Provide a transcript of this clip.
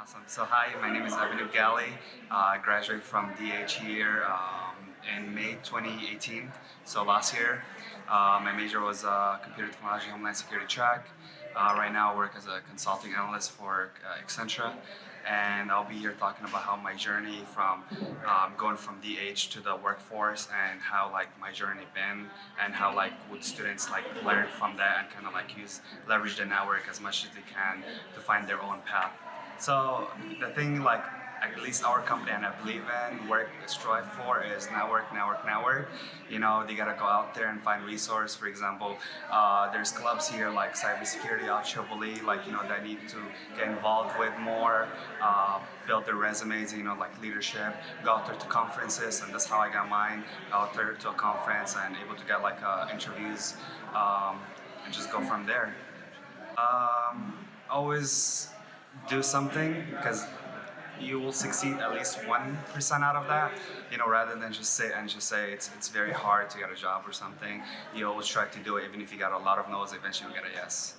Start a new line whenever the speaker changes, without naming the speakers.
Awesome. So hi, my name is Abanoub Ghaly. I graduated from DH here in May 2018. So last year, my major was computer technology, homeland security track. Right now, I work as a consulting analyst for Accenture, and I'll be here talking about how my journey from going from DH to the workforce and how like my journey been and how like would students like learn from that and kind of like leverage the network as much as they can to find their own path. So the thing, like at least our company and I believe in, work, strive for is network, network, network. You know, they gotta go out there and find resource. For example, there's clubs here like cybersecurity, IEEE, like that need to get involved with more, build their resumes. Like leadership. Go out there to conferences, and that's how I got mine. Out there to a conference and able to get like interviews, and just go from there. Always do something because you will succeed at least 1% out of that. Rather than just sit and just say it's very hard to get a job or something. You always try to do it, even if you got a lot of no's. Eventually, you get a yes.